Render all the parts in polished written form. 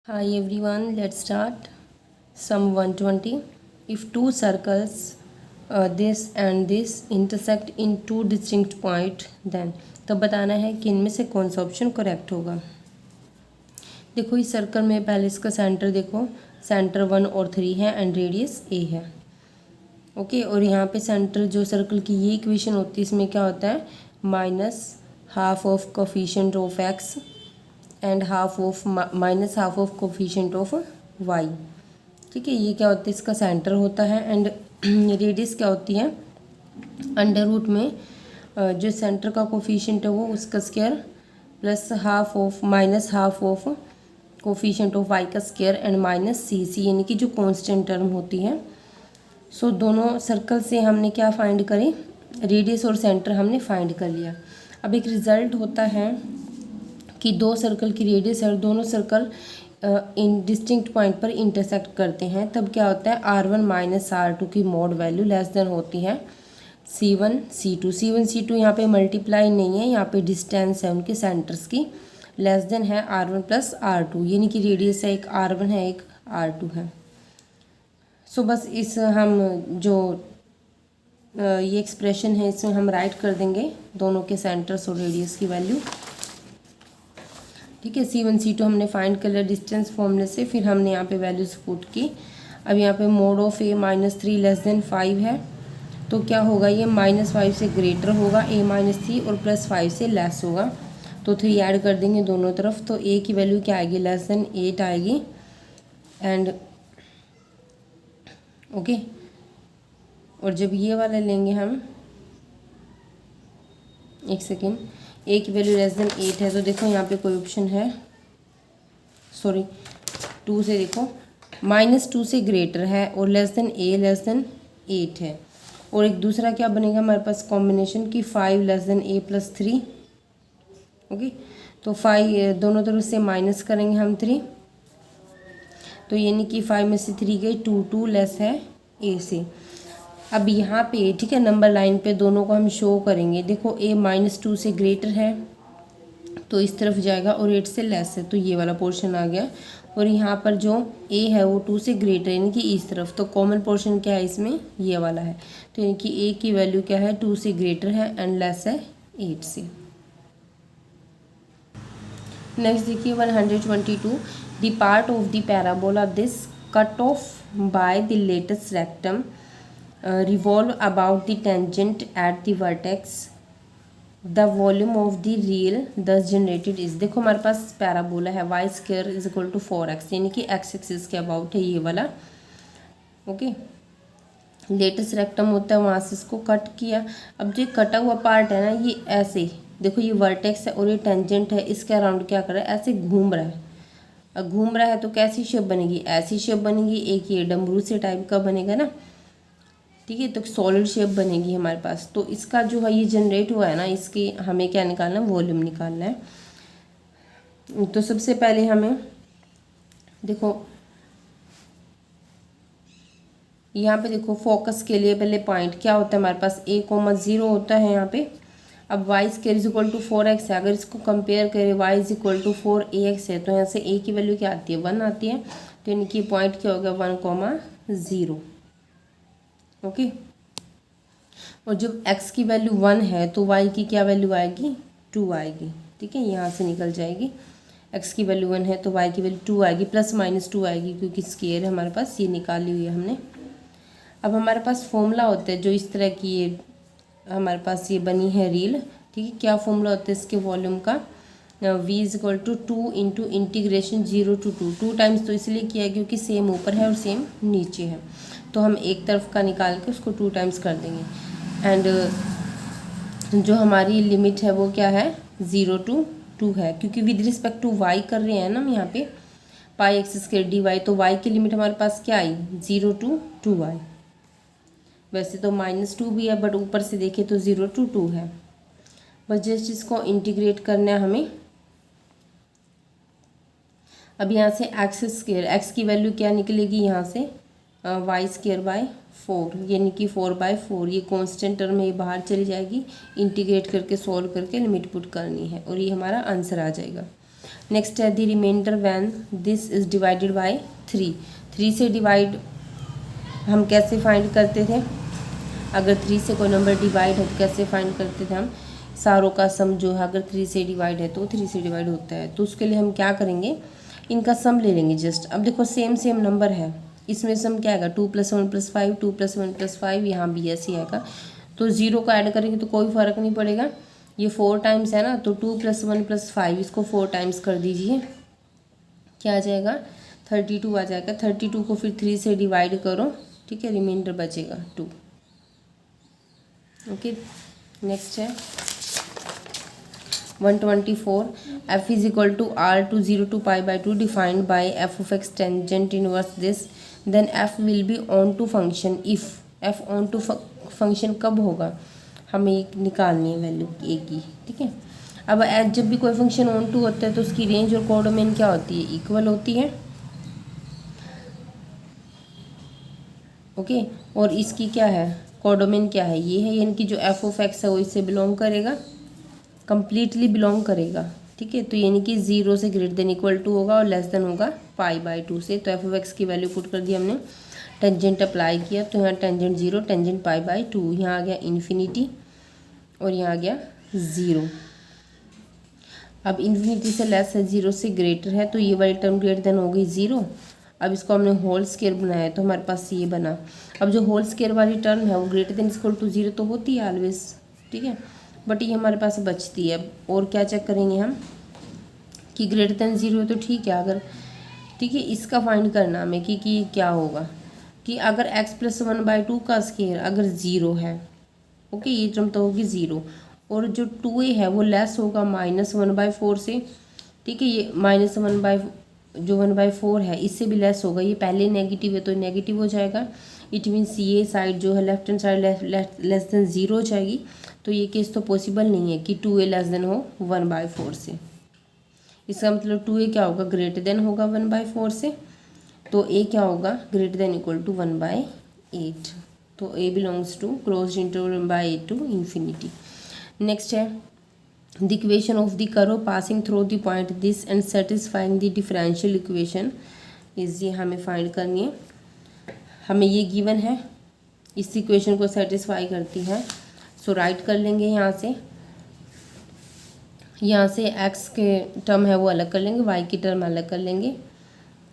Hi everyone, let's start. Sum 120. If two circles, this and this intersect in two distinct point, then तो बताना है कि इनमें से कौन सा ऑप्शन करेक्ट होगा। देखो इस सर्कल में पहले इसका सेंटर देखो, सेंटर 1 और 3 है एंड रेडियस a है। ओके, और यहाँ पे सेंटर जो सर्कल की ये इक्वेशन होती है इसमें क्या होता है, minus half of coefficient of x and half of minus half of coefficient of y। ठीक है, ये क्या होता है, इसका सेंटर होता है एंड रेडियस क्या होती है, अंडर रूट में जो सेंटर का कोफिशिएंट है वो उसका square plus half of minus half of coefficient of y का स्क्वायर एंड माइनस सी यानी कि जो कांस्टेंट टर्म होती है। सो दोनों सर्कल से हमने क्या फाइंड करें, रेडियस और सेंटर हमने फाइंड कर लिया। अब एक रिजल्ट होता है कि दो सर्कल की रेडियस है और दोनों सर्कल इन डिस्टिंक्ट पॉइंट पर इंटरसेक्ट करते हैं, तब क्या होता है, R1 माइनस R2 की मोड वैल्यू लेस देन होती है C1 C2। C1 C2 यहाँ पे मल्टीप्लाई नहीं है, यहाँ पे डिस्टेंस है उनके सेंटर्स की, लेस देन है R1 प्लस R2, यानी कि रेडियस है एक R1 है एक R2 है। सो बस इस हम जो ये एक्सप्रेशन है इसमें हम राइट कर देंगे दोनों के सेंटर्स और रेडियस की वैल्यू। ठीक है, C1 C2 हमने फाइंड कर लिया डिस्टेंस फॉर्मूले से, फिर हमने यहाँ पे वैल्यूज पुट की। अब यहाँ पे mode of a minus 3 less than 5 है, तो क्या होगा, ये -5 से ग्रेटर होगा a माइनस 3 और +5 से लेस होगा, तो 3 ऐड कर देंगे दोनों तरफ, तो a की वैल्यू क्या आएगी, लेस देन 8 आएगी। एंड ओके, और जब ये वाला लेंगे हम, एक सेकेंड, a की वैल्यू लेस देन 8 है, तो देखो यहाँ पे कोई ऑप्शन है, सॉरी 2 से देखो, -2 से ग्रेटर है और less than a less than 8 है। और एक दूसरा क्या बनेगा हमारे पास कॉम्बिनेशन की 5 less than a plus 3। Okay, तो 5 दोनों तरफ से माइनस करेंगे हम 3, तो यानी कि 5 में से 3 गई 2 लेस है a से। अब यहाँ पे ठीक है, नंबर लाइन पे दोनों को हम शो करेंगे। देखो a -2 से ग्रेटर है तो इस तरफ जाएगा और 8 से लेस है तो ये वाला पोर्शन आ गया, और यहाँ पर जो a है वो 2 से ग्रेटर यानी कि इस तरफ, तो कॉमन पोर्शन क्या है इसमें, ये वाला है, तो यानी कि a की वैल्यू क्या है, 2 से ग्रेटर है एंड लेस है 8 से। नेक्स्ट देखिए 122, the part of the parabola this cut off by the latus rectum revolve about the tangent at the vertex, the volume of the real thus generated is। देखो हमारे पास parabola है y square is equal to 4x, यानी कि x axis के about है ये वाला। ओके, लेटेस्ट रेक्टम होता है, वहाँ से इसको कट किया। अब जो कटा हुआ पार्ट है ना, ये ऐसे देखो, ये वर्टेक्स है और ये टेंजेंट है, इसके अराउंड क्या कर रहा है, ऐसे घूम रहा है। अब घूम रहा है तो कैसी शेप बनेगी, ऐसी शेप बनेगी, एक ये डमरू से टाइप का बनेगा ना, ठीक है, तो सॉलिड शेप बनेगी हमारे पास। तो इसका जो है ये जनरेट हुआ है ना, इसकी हमें क्या निकालना है, वॉल्यूम निकालना है। तो सबसे पहले हमें देखो यहाँ पे देखो, फोकस के लिए पहले पॉइंट क्या होता है हमारे पास, a,0 होता है यहाँ पे। अब y square is equal to 4x है, अगर इसको कंपेयर करें y is equal to 4ax है, तो यहाँ से a की वैल्यू क्या आती है, 1 आती है, तो यानी कि पॉइंट क्या होगा, 1,0। ओके, और जब x की वैल्यू 1 है तो y की क्या वैल्यू आएगी, 2 आएगी। ठीक है, यहाँ से निकल जाएगी, x की वैल्यू 1 है तो y की वैल्यू 2 आएगी, +-2 आएगी क्योंकि स्क्वायर है हमारे पास, ये निकाली हुई है हमने। अब हमारे पास फॉर्मूला होता है जो इस तरह की ये हमारे पास ये बनी है रील। ठीक है, क्या फॉर्मूला होता है इसके वॉल्यूम का, v is equal to 2 into integration 0 to 2 times, तो इसलिए किया है क्योंकि सेम ऊपर है और सेम नीचे है, तो हम एक तरफ का निकाल के उसको 2 टाइम्स कर देंगे। एंड जो हमारी लिमिट है वो क्या है, 0 टू 2 है, क्योंकि विद रिस्पेक्ट टू y कर रहे हैं ना हम यहाँ पे, पाई एक्स स्क्वायर डी वाई, तो y की लिमिट हमारे पास क्या आई, 0 टू 2 आई। वैसे तो -2 भी है बट ऊपर से देखें तो 0 टू 2 है, बस जस्ट इसको इंटीग्रेट करना है हमें। अब यहाँ से एक्स स्क्वायर, एक्स की वैल्यू क्या निकलेगी यहाँ से, वाई स्क्वायर बाय 4, यानी कि 4/4, ये कांस्टेंट टर्म में ये बाहर चली जाएगी, इंटीग्रेट करके सॉल्व करके लिमिट पुट करनी है और ये हमारा आंसर आ जाएगा। नेक्स्ट है the remainder when this is divided by 3। 3 से डिवाइड हम कैसे फाइंड करते थे, अगर 3 से कोई नंबर डिवाइड है तो कैसे फाइंड करते थे हम, सारों का सम जो है अगर 3 से डिवाइड है तो 3 से डिवाइड होता है, तो उसके लिए हम क्या करेंगे, इनका सम ले लेंगे जस्ट। अब देखो सेम सेम नंबर है, इसमें सम क्या आएगा 2 + 1 + 5, 2 + 1 + 5, यहाँ भी ऐसे ही आएगा। तो 0 को ऐड करेंगे तो कोई फ़र्क नहीं पड़ेगा, ये 4 टाइम्स है ना, तो 2 + 1 + 5 इसको 4 टाइम्स कर दीजिए, क्या आ जाएगा 32 आ जाएगा। 32 को फिर 3 से डिवाइड करो, ठीक है, रिमाइंडर बचेगा 2। ओके, नेक्स्ट है 124 f is equal to r to 0 to pi/2 defined by f of x tangent inverse this, then f will be on to function if f on to function कब होगा, हमें एक निकालनी है value a की, ठीक है। अब जब भी कोई फंक्शन ऑन टू होता है तो उसकी रेंज और कोडोमेन क्या होती है, इक्वल होती है, ओके। और इसकी क्या है, कोडोमेन क्या है, ये है, यानी कि जो f ऑफ x है वो इससे बिलोंग करेगा, कंप्लीटली बिलोंग करेगा, ठीक है। तो यानी कि 0 से ग्रेटर देन इक्वल टू होगा और लेस देन होगा π/2 से। तो एफ ऑफ एक्स की वैल्यू पुट कर दी हमने, टेंजेंट अप्लाई किया, तो यहाँ टेंजेंट 0, टेंजेंट π/2, यहाँ आ गया इन्फिनिटी और यहाँ आ गया 0। अब इन्फिनिटी से लेस है, 0 से ग्रेटर है, तो ये वाली टर्म ग्रेटर देन हो गई 0। अब इसको हमने होल स्केयर बनाया तो हमारे पास ये बना। अब जो होल स्केयर वाली टर्म है वो ग्रेटर देन इक्वल टू 0 तो होती है ऑलवेज, ठीक है, बट ये हमारे पास बचती है। और क्या चेक करेंगे हम कि ग्रेटर देन 0 है तो ठीक है, अगर ठीक है इसका फाइंड करना हमें कि क्या होगा, कि अगर x + 1/2 का स्केयर अगर 0 है, ओके, ये टर्म तो होगी 0, और जो 2a है वो लेस होगा -1/4 से, ठीक है, ये जो 1/4 है इससे भी लेस होगा, ये पहले नेगेटिव है तो नेगेटिव हो जाएगा, इट मीन्स ये साइड जो है left hand side less than 0 हो जाएगी। तो ये केस तो पॉसिबल नहीं है कि 2a लेस देन हो 1/4 से, इसका मतलब 2a क्या होगा, ग्रेटर देन होगा 1/4 से, तो a क्या होगा, ग्रेटर देन इक्वल टू 1/8। तो a belongs to closed interval 1/8 to infinity. Next है the equation of the curve passing through the point this and satisfying the differential equation is, ये हमें find करनी है। हमें ये गिवन है, इस इक्वेशन को सेटिस्फाई करती है, सो राइट कर लेंगे यहाँ से x के टर्म है वो अलग कर लेंगे, y की टर्म अलग कर लेंगे,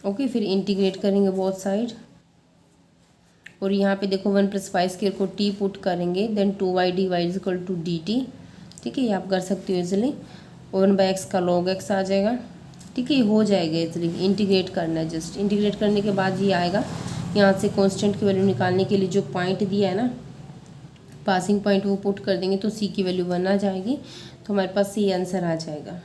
ओके, फिर इंटीग्रेट करेंगे बोथ साइड, और यहाँ पे देखो 1 + y² को t पुट करेंगे, then 2y dy is equal to dt, ठीक है, ये आप कर सकते हो इजिली, 1/x का log x आ जाएगा, ठीक है, ये हो जाएगा इजिली। इंटीग्रेट करना है, जस्ट इंटीग्रेट करने के बाद ये आएगा, यहाँ से कांस्टेंट की वैल्यू निकालने के लिए जो पॉइंट दिया है ना पासिंग पॉइंट वो पुट कर देंगे तो c की वैल्यू 1 आ जाएगी, तो हमारे पास ये आंसर आ जाएगा।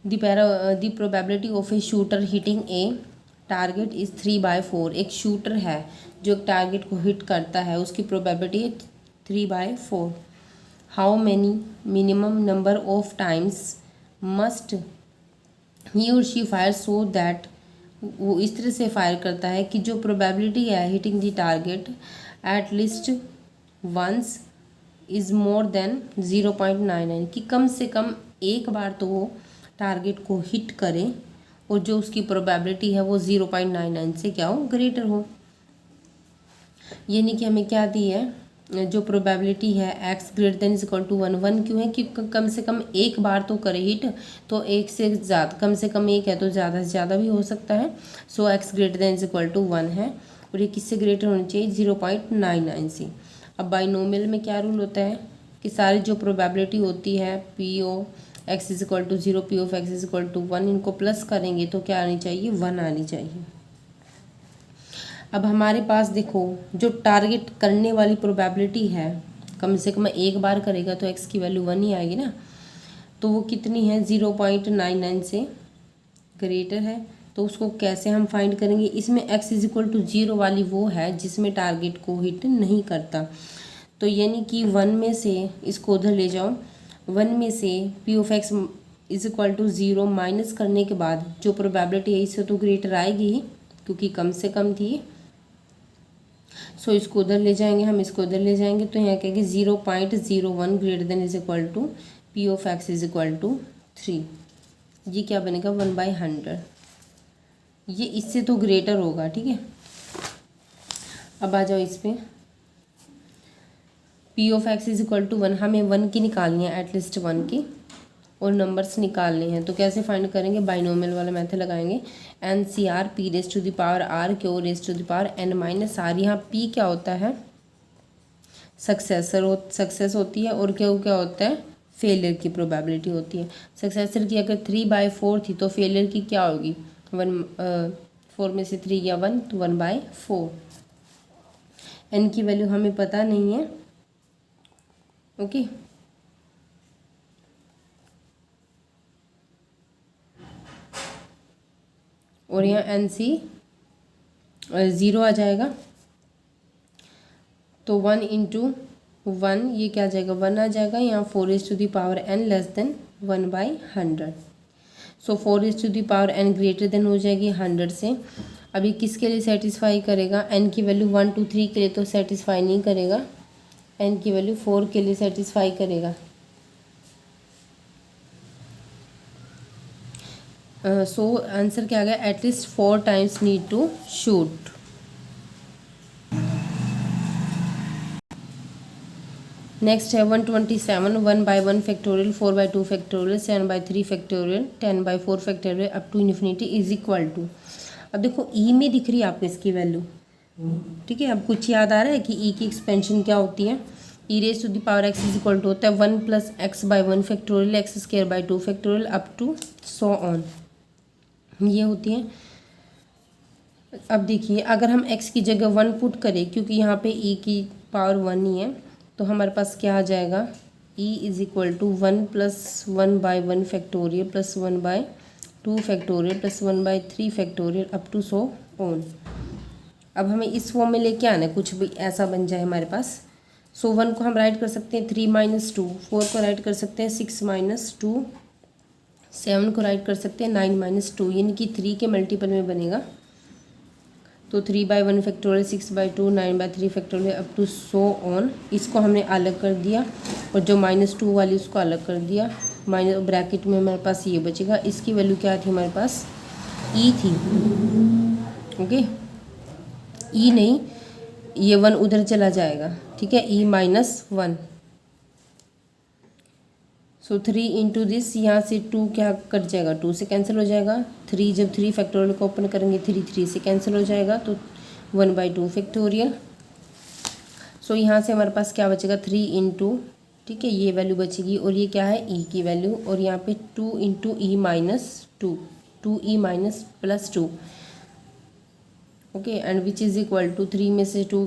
The probability of a shooter hitting a target is 3/4। एक शूटर है जो एक टारगेट को हिट करता है, उसकी प्रोबेबिलिटी है 3/4। How many minimum number of times must he और शी फायर सो दैट, वो इस तरह से फायर करता है कि जो प्रोबेबिलिटी है hitting the target at least once is more than 0.99, कि कम से कम एक बार तो वो टारगेट को हिट करे और जो उसकी प्रोबेबिलिटी है वो 0.99 से क्या हो, ग्रेटर हो। यानी कि हमें क्या दी है, जो प्रोबेबिलिटी है x greater than is equal to 1। 1 क्यों है कि कम से कम एक बार तो करे हिट, तो एक से ज़्यादा, कम से कम एक है तो ज़्यादा से ज़्यादा भी हो सकता है, so x greater than is equal to 1 है, और ये किससे ग्रेटर होना चाहिए, 0.99 से। अब बाइनोमियल में क्या रूल होता है कि सारी जो प्रोबेबिलिटी होती है p(x) is equal to 0, p(x) is equal to 1, इनको प्लस करेंगे तो क्या आनी चाहिए, 1 आनी चाहिए। अब हमारे पास देखो जो टारगेट करने वाली प्रोबेबिलिटी है, कम से कम एक बार करेगा तो x की वैल्यू 1 ही आएगी ना, तो वो कितनी है, 0.99 से ग्रेटर है, तो उसको कैसे हम फाइंड करेंगे, इसमें x इज इक्वल टू 0 वाली वो है जिसमें टारगेट को हिट नहीं करता, तो यानी कि 1 में से इसको उधर ले जाओ, 1 में से p(x) is equal to 0 minus करने के बाद जो प्रोबेबिलिटी है इससे तो ग्रेटर आएगी ही, क्योंकि कम से कम थी, सो इसको उधर ले जाएंगे, हम इसको उधर ले जाएंगे, तो यहाँ कहेंगे 0.01 greater than is equal to P of X is equal to 3। ये क्या बनेगा 1/100, ये इससे तो ग्रेटर होगा, ठीक है। अब आ जाओ इस पर, P of X is equal to 1, हमें 1 की निकालनी है, एटलीस्ट 1 की, और नंबर्स निकालने हैं। तो कैसे फाइंड करेंगे, बाइनोमियल वाला मेथड लगाएंगे। N C R P raise to the power R Q raise to the power N minus R. यहाँ पी क्या होता है, सक्सेस होती है, और क्यू क्या होता है, फेलियर की प्रोबेबिलिटी होती है। सक्सेसर की अगर 3/4 थी तो फेलियर की क्या होगी, 4 में से 3 या 1 तो 1/4। एन की वैल्यू हमें पता नहीं है, ओके। और यहाँ एन सी 0 आ जाएगा, तो 1 इंटू 1 ये क्या आ जाएगा, 1 आ जाएगा। यहाँ 4 n लेस देन 1/100। सो 4 n ग्रेटर देन हो जाएगी 100 से। अभी किसके लिए सेटिस्फाई करेगा, n की वैल्यू 1 2 3 के लिए तो सेटिस्फाई नहीं करेगा, n की वैल्यू 4 के लिए सेटिस्फाई करेगा। सो आंसर क्या आ गया, at least 4 times need to shoot. Next है 127, 1/1 factorial, 4/2 factorial, 7/3 factorial, 10/4 factorial up to infinity is equal to. अब देखो ई में दिख रही है आपको इसकी वैल्यू, ठीक है। अब कुछ याद आ रहा है कि ई की एक्सपेंशन क्या होती है, E raise to the power X is equal to होता है 1 + x/1 factorial, x² 2 factorial up to so on, ये होती है। अब देखिए अगर हम x की जगह 1 पुट करें, क्योंकि यहाँ पे e की पावर 1 ही है, तो हमारे पास क्या आ जाएगा, e is equal to 1 + 1/1 factorial plus 1/2 factorial plus 1/3 factorial up to so on. अब हमें इस फॉर्म में लेके आना है, कुछ भी ऐसा बन जाए हमारे पास। सो 1 को हम राइट कर सकते हैं 3 - 2, 4 को राइट कर सकते हैं 6 - 2, 7 को राइट कर सकते हैं 9 - 2, यानी कि 3 के मल्टीपल में बनेगा। तो 3/1 factorial, 6/2, 9/3 factorial up to so on. इसको हमने अलग कर दिया, और जो -2 वाली उसको अलग कर दिया। माइनस ब्रैकेट में हमारे पास ये बचेगा, इसकी वैल्यू क्या थी हमारे पास, ई थी, ओके। ई नहीं, ये 1 उधर चला जाएगा, ठीक है, ई -1। सो 3 इंटू दिस, यहाँ से 2 क्या कट जाएगा, 2 से कैंसिल हो जाएगा। 3 जब 3 फैक्टोरियल को ओपन करेंगे 3 से कैंसिल हो जाएगा, तो 1/2 फैक्टोरियल। सो यहाँ से हमारे पास क्या बचेगा, 3 इंटू, ठीक है, ये वैल्यू बचेगी, और ये क्या है ई की वैल्यू, और यहाँ पे 2 into E -2, 2e - +2, okay, and which is equal to 3 में से 2